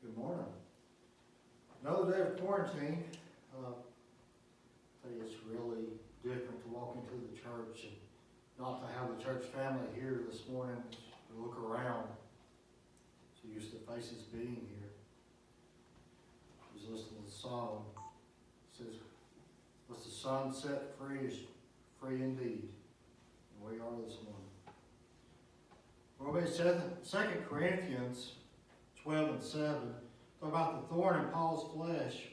Good morning. Another day of quarantine. I think it's really different to walk into the church and not to have the church family here this morning to look around. So used to faces being here. I was listening to the song. It says, "What's the sun set free is free indeed." And we are this morning. We'll be in 2 Corinthians 12 and 7. Talk about the thorn in Paul's flesh.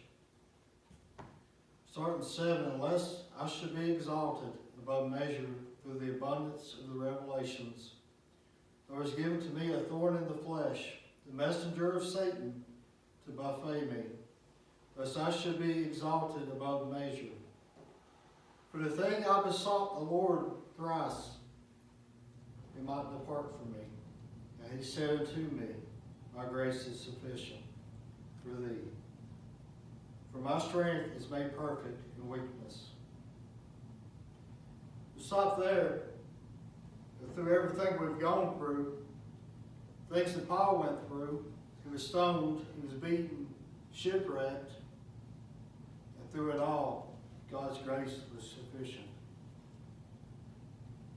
Starting 7, unless I should be exalted above measure through the abundance of the revelations, there was given to me a thorn in the flesh, the messenger of Satan, to buffet me, lest I should be exalted above measure. For the thing I besought the Lord thrice, it might depart from me. And he said unto me, my grace is sufficient for thee. For my strength is made perfect in weakness. We'll stop there. Through everything we've gone through, things that Paul went through, he was stoned, he was beaten, shipwrecked, and through it all, God's grace was sufficient.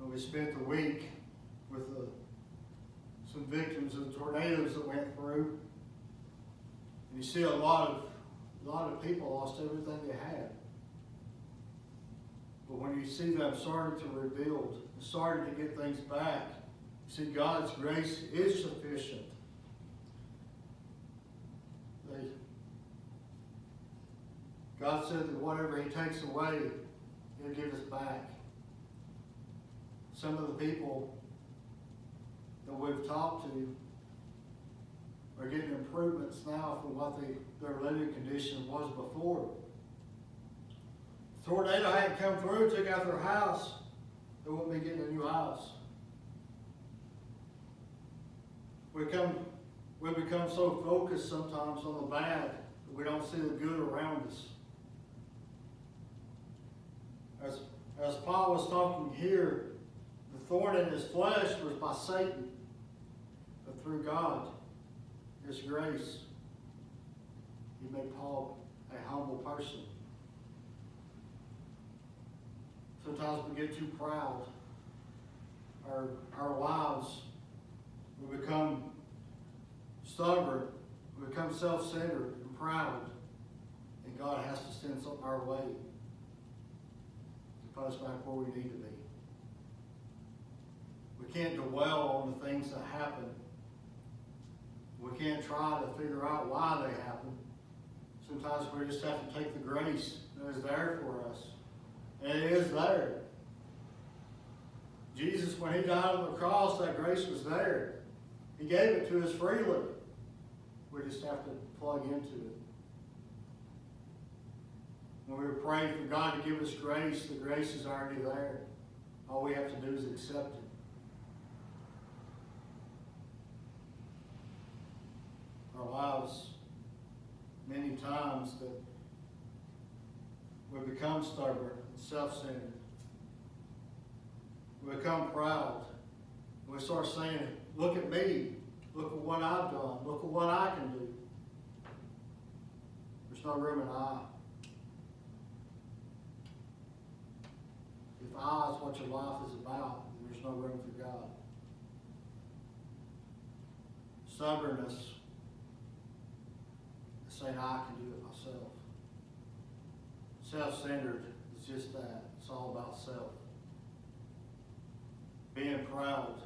And we spent the week with some victims of the tornadoes that went through, and you see a lot of people lost everything they had. But when you see them starting to rebuild, starting to get things back, you see God's grace is sufficient. God said that whatever he takes away, he'll give us back. Some of the people that we've talked to are getting improvements now from what their living condition was before. The tornado hadn't come through, took out their house, they wouldn't be getting a new house. We become so focused sometimes on the bad that we don't see the good around us. As Paul was talking here, the thorn in his flesh was by Satan, but through God, his grace, he made Paul a humble person. Sometimes we get too proud. Our lives, we become stubborn, we become self-centered and proud, and God has to send something our way to put us back where we need to be. We can't dwell on the things that happen. We can't try to figure out why they happen. Sometimes we just have to take the grace that is there for us. And it is there. Jesus, when he died on the cross, that grace was there. He gave it to us freely. We just have to plug into it. When we were praying for God to give us grace, the grace is already there. All we have to do is accept it. Our lives, many times, that we become stubborn and self-centered. We become proud. We start saying, look at me. Look at what I've done. Look at what I can do. There's no room in I. If I is what your life is about, then there's no room for God. Stubbornness, saying I can do it myself. Self-centered is just that. It's all about self. Being proud.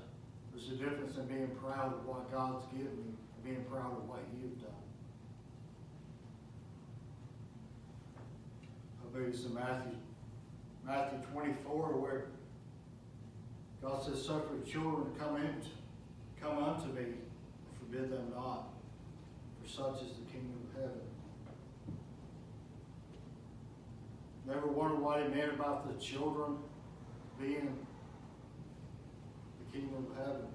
There's a difference in being proud of what God's given you and being proud of what you've done. I believe it's in Matthew 24 where God says, suffer the children to come unto me, and forbid them not. For such is the kingdom of heaven. Never wondered what he meant about the children being the kingdom of heaven.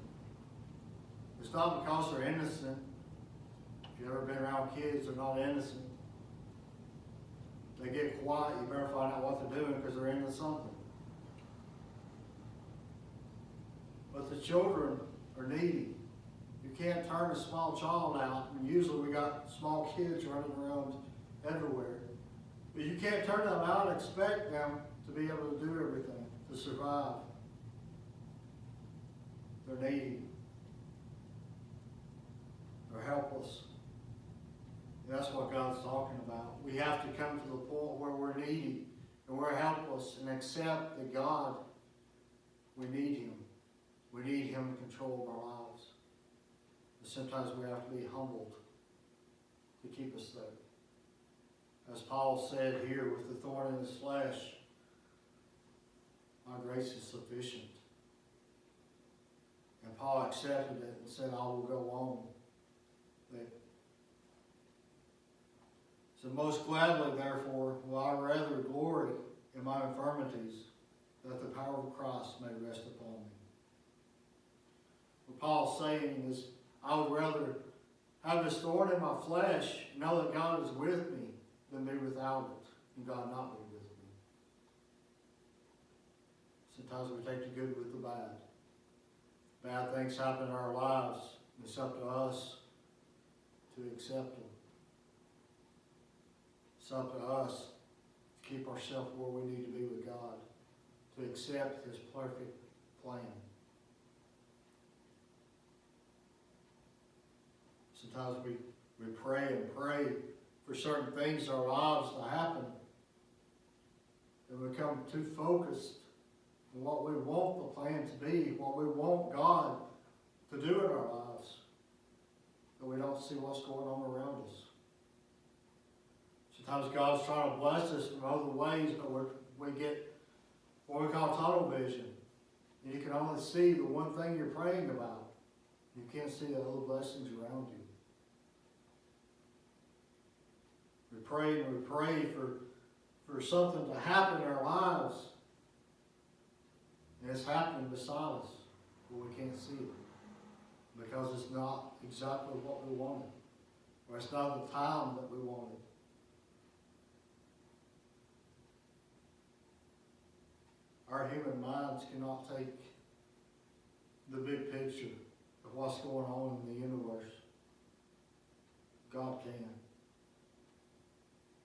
It's not because they're innocent. If you've ever been around kids, they're not innocent. They get quiet, you better find out what they're doing because they're into something. But the children are needy. You can't turn a small child out, and usually we got small kids running around everywhere. But you can't turn them out and expect them to be able to do everything, to survive. They're needy. They're helpless. And that's what God's talking about. We have to come to the point where we're needy and we're helpless and accept that God, we need Him. We need Him in control of our lives. And sometimes we have to be humbled to keep us there. As Paul said here, with the thorn in his flesh, my grace is sufficient. And Paul accepted it and said, I will go on. So most gladly, therefore, will I rather glory in my infirmities, that the power of Christ may rest upon me. What Paul's saying is, I would rather have this thorn in my flesh, know that God is with me, than be without it, and God not be with me. Sometimes we take the good with the bad. Bad things happen in our lives, and it's up to us to accept them. It's up to us to keep ourselves where we need to be with God, to accept His perfect plan. Sometimes we pray and pray for certain things in our lives to happen, and we become too focused on what we want the plan to be, what we want God to do in our lives, that we don't see what's going on around us. Sometimes God's trying to bless us in other ways, but we get what we call tunnel vision. And you can only see the one thing you're praying about. You can't see the other blessings around you. We pray for something to happen in our lives. And it's happening beside us, but we can't see it. Because it's not exactly what we wanted. Or it's not the time that we wanted. Our human minds cannot take the big picture of what's going on in the universe. God can.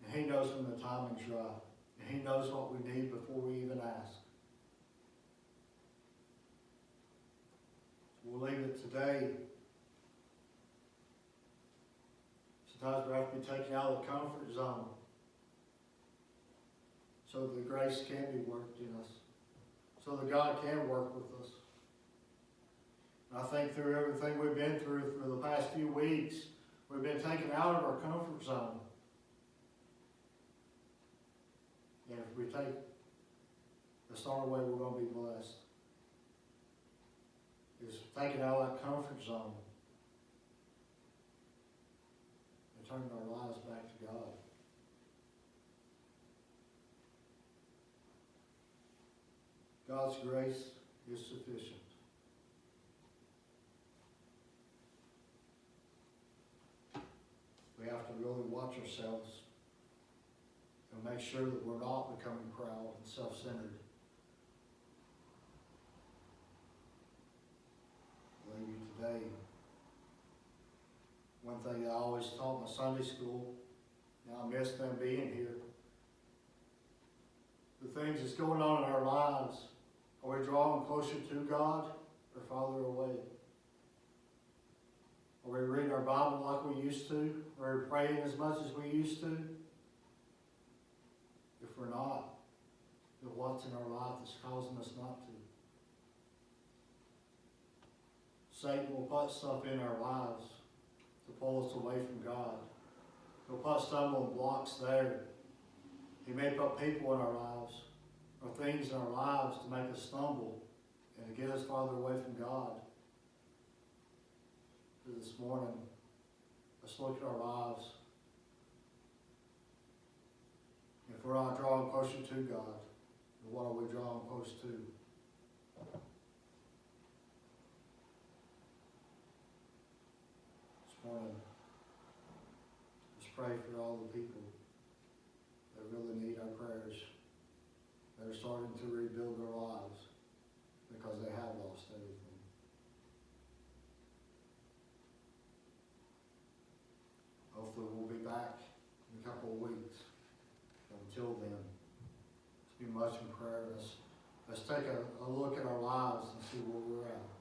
And He knows when the timing's right. And He knows what we need before we even ask. We'll leave it today. Sometimes we have to be taken out of the comfort zone so that the grace can be worked in us, so that God can work with us. And I think through everything we've been through for the past few weeks, we've been taken out of our comfort zone. And if we take the start away, we're going to be blessed. Is taking out of that comfort zone and turning our lives back to God. God's grace is sufficient. We have to really watch ourselves and make sure that we're not becoming proud and self-centered. I leave you today. One thing that I always taught my Sunday school, and I miss them being here, the things that's going on in our lives, are we drawing closer to God or farther away? Are we reading our Bible like we used to? Are we praying as much as we used to? If we're not, then what's in our life that's causing us not to? Satan will put stuff in our lives to pull us away from God. He'll put stumbling blocks there. He may put people in our lives or things in our lives to make us stumble and to get us farther away from God. But this morning, let's look at our lives. If we're not drawing closer to God, then what are we drawing close to? This morning, let's pray for all the people that really need our prayers. They're starting to rebuild their lives because they have lost everything. them. Let's be much in prayer. Let's take a look at our lives and see where we're at.